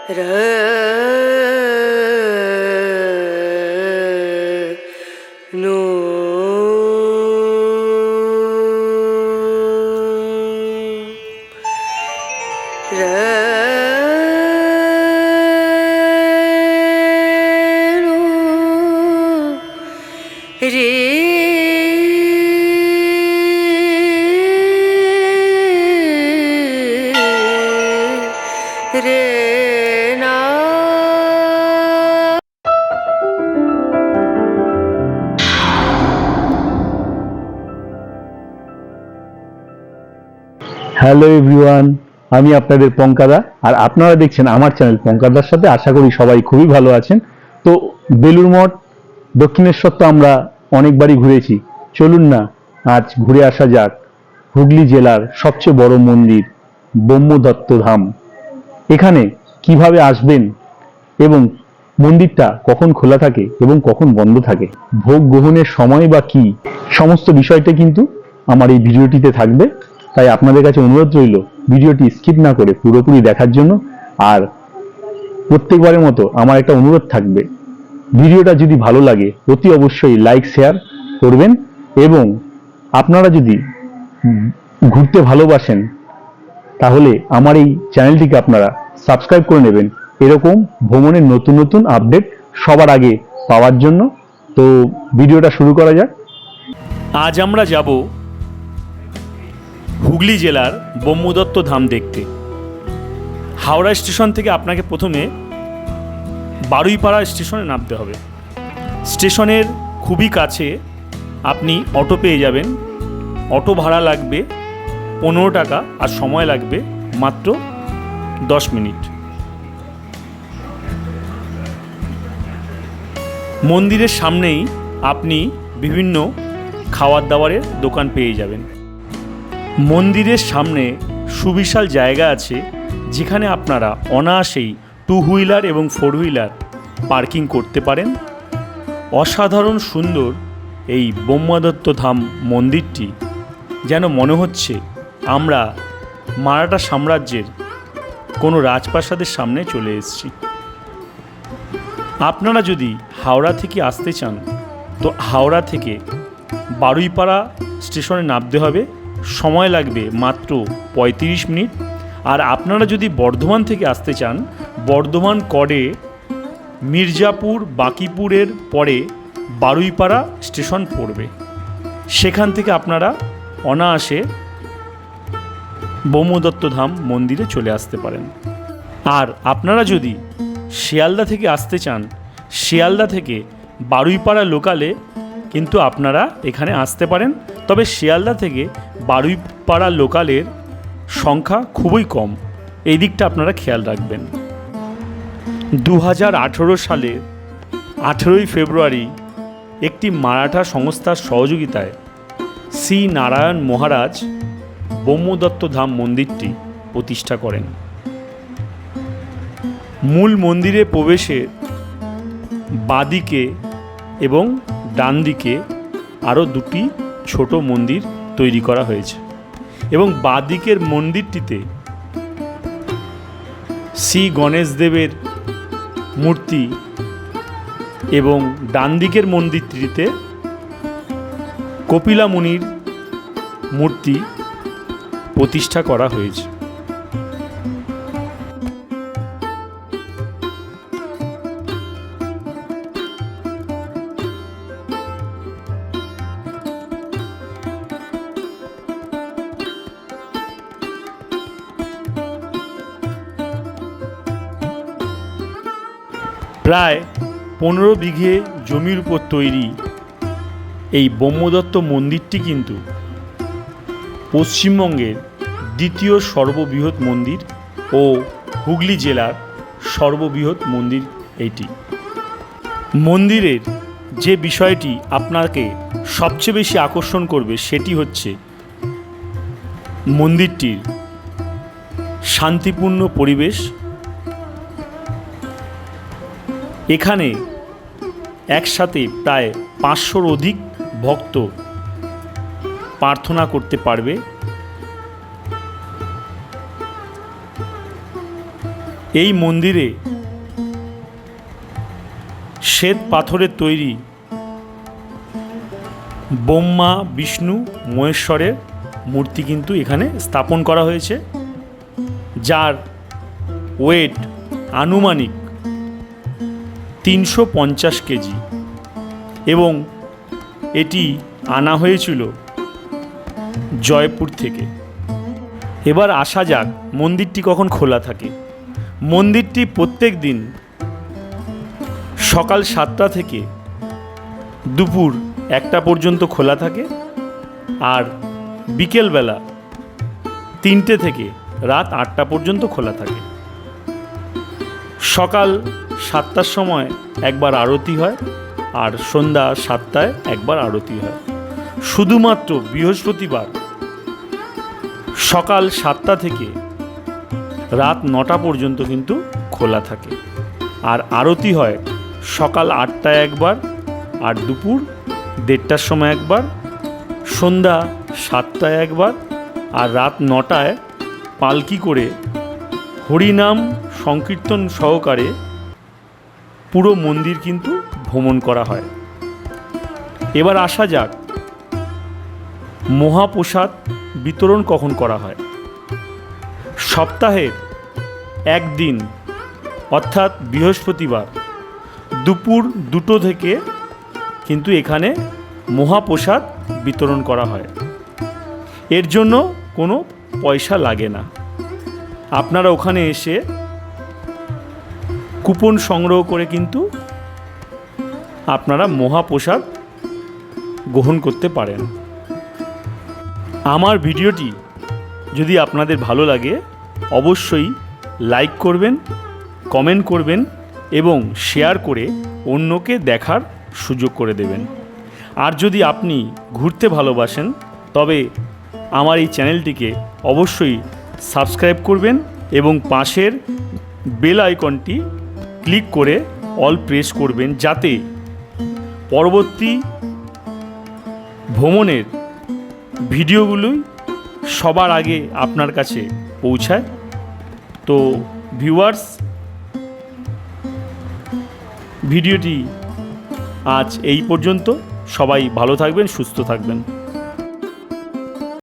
Hello everyone, আমি আপনাদের পঙ্কাদা, আর আপনারা দেখছেন আমার চ্যানেল পঙ্কাদার সাথে। আশা করি সবাই খুবই ভালো আছেন। তো বেলুড় মঠ, দক্ষিণেশ্বর তো আমরা অনেকবারই ঘুরেছি। চলুন না আজ ঘুরে আসা যাক হুগলি জেলার সবচেয়ে বড় মন্দির ব্রহ্মদত্ত ধাম। এখানে কিভাবে আসবেন এবং মন্দিরটা কখন খোলা থাকে এবং কখন বন্ধ থাকে, ভোগ গ্রহণের সময় বা কি, সমস্ত বিষয়টা কিন্তু আমার এই ভিডিওটিতে থাকবে। তাই আপনাদের কাছে অনুরোধ রইল ভিডিওটি স্কিপ না করে পুরোপুরি দেখার জন্য। আর প্রত্যেকবারের মতো আমার একটা অনুরোধ থাকবে, ভিডিওটা যদি ভালো লাগে অতি অবশ্যই লাইক শেয়ার করবেন, এবং আপনারা যদি ঘুরতে ভালোবাসেন তাহলে আমার এই চ্যানেলটিকে আপনারা সাবস্ক্রাইব করে নেবেন এরকম ভ্রমণের নতুন নতুন আপডেট সবার আগে পাওয়ার জন্য। তো ভিডিওটা শুরু করা যাক। আজ আমরা যাব হুগলি জেলার ব্রহ্মদত্ত ধাম দেখতে। হাওড়া স্টেশন থেকে আপনাকে প্রথমে বারুইপাড়া স্টেশনে নামতে হবে। স্টেশনের খুবই কাছে আপনি অটো পেয়ে যাবেন। অটো ভাড়া লাগবে 15 টাকা, আর সময় লাগবে মাত্র 10 মিনিট। মন্দিরের সামনেই আপনি বিভিন্ন খাওয়ার দাওয়ারের দোকান পেয়ে যাবেন। মন্দিরের সামনে সুবিশাল জায়গা আছে, যেখানে আপনারা অনায়াসেই 2 হুইলার এবং 4 হুইলার পার্কিং করতে পারেন। অসাধারণ সুন্দর এই ব্রহ্মদত্ত ধাম মন্দিরটি যেন মনে হচ্ছে আমরা মারাঠা সাম্রাজ্যের কোনো রাজপ্রাসাদের সামনে চলে এসেছি। আপনারা যদি হাওড়া থেকে আসতে চান তো হাওড়া থেকে বারুইপাড়া স্টেশনে নামতে হবে, সময় লাগবে মাত্র 35 মিনিট। আর আপনারা যদি বর্ধমান থেকে আসতে চান, বর্ধমান করে মির্জাপুর বাঁকিপুরের পরে বারুইপাড়া স্টেশন পড়বে, সেখান থেকে আপনারা অনায়াসে ব্রহ্মদত্ত ধাম মন্দিরে চলে আসতে পারেন। আর আপনারা যদি শিয়ালদা থেকে আসতে চান, শিয়ালদা থেকে বারুইপাড়া লোকালে কিন্তু আপনারা এখানে আসতে পারেন। তবে শিয়ালদা থেকে বারুইপাড়া লোকালের সংখ্যা খুবই কম, এই দিকটা আপনারা খেয়াল রাখবেন। 2018 সালের 18ই ফেব্রুয়ারি একটি মারাঠা সংস্থার সহযোগিতায় শ্রী নারায়ণ মহারাজ ব্রহ্মদত্ত ধাম মন্দিরটি প্রতিষ্ঠা করেন। মূল মন্দিরে প্রবেশের বাঁদিকে এবং ডান দিকে আরও 2টি ছোট মন্দির তৈরি করা হয়েছে, এবং বাঁদিকের মন্দিরটিতে শ্রী গণেশ দেবের মূর্তি এবং ডান দিকের মন্দিরটিতে কপিলা মুনির মূর্তি প্রতিষ্ঠা করা হয়েছে। প্রায় 15 বিঘে জমির উপর তৈরি এই ব্রহ্মদত্ত মন্দিরটি কিন্তু পশ্চিমবঙ্গের দ্বিতীয় সর্ববৃহৎ মন্দির ও হুগলি জেলার সর্ববৃহৎ মন্দির এইটি। মন্দিরের যে বিষয়টি আপনাকে সবচেয়ে বেশি আকর্ষণ করবে সেটি হচ্ছে মন্দিরটির শান্তিপূর্ণ পরিবেশ। এখানে একসাথে প্রায় 500-র অধিক ভক্ত প্রার্থনা করতে পারবে। এই মন্দিরে শ্বেত পাথরের তৈরি ব্রহ্মা, বিষ্ণু, মহেশ্বরের মূর্তি কিন্তু এখানে স্থাপন করা হয়েছে, যার ওয়েট আনুমানিক 350 কেজি এবং এটি আনা হয়েছিল জয়পুর থেকে। এবার আসা যাক মন্দিরটি কখন খোলা থাকে। মন্দিরটি প্রত্যেক দিন সকাল 7টা থেকে দুপুর 1টা পর্যন্ত খোলা থাকে, আর বিকেলবেলা 3টে থেকে রাত 8টা পর্যন্ত খোলা থাকে। সকাল 7টার সময় একবার আরতি হয়, আর সন্ধ্যা 7টায় একবার আরতি হয়। শুধুমাত্র বৃহস্পতিবার সকাল 7টা থেকে রাত 9টা পর্যন্ত কিন্তু খোলা থাকে, আর আরতি হয় সকাল 8টায় একবার, আর দুপুর 1:30টার সময় একবার, সন্ধ্যা 7টায় একবার, আর রাত 9টায় পালকি করে হরিনাম সংকীর্তন সহকারে পুরো মন্দির কিন্তু ভ্রমণ করা হয়। এবার আসা যাক মহাপ্রসাদ বিতরণ কখন করা হয়। সপ্তাহের একদিন অর্থাৎ বৃহস্পতিবার দুপুর 2টো থেকে কিন্তু এখানে মহাপ্রসাদ বিতরণ করা হয়। এর জন্য কোনো পয়সা লাগে না। আপনারা ওখানে এসে কুপন সংগ্রহ করে কিন্তু আপনারা মহাপ্রসাদ গ্রহণ করতে পারেন। আমার ভিডিওটি যদি আপনাদের ভালো লাগে অবশ্যই লাইক করবেন, কমেন্ট করবেন এবং শেয়ার করে অন্যকে দেখার সুযোগ করে দেবেন। আর যদি আপনি ঘুরতে ভালোবাসেন তবে আমার এই চ্যানেলটিকে অবশ্যই সাবস্ক্রাইব করবেন এবং পাশের বেল আইকনটি ক্লিক করে অল প্রেস করবেন, যাতে পরবর্তী ভ্রমণের ভিডিওগুলোই সবার আগে আপনার কাছে পৌঁছায়। তো ভিউয়ার্স, ভিডিওটি আজ এই পর্যন্ত। সবাই ভালো থাকবেন, সুস্থ থাকবেন।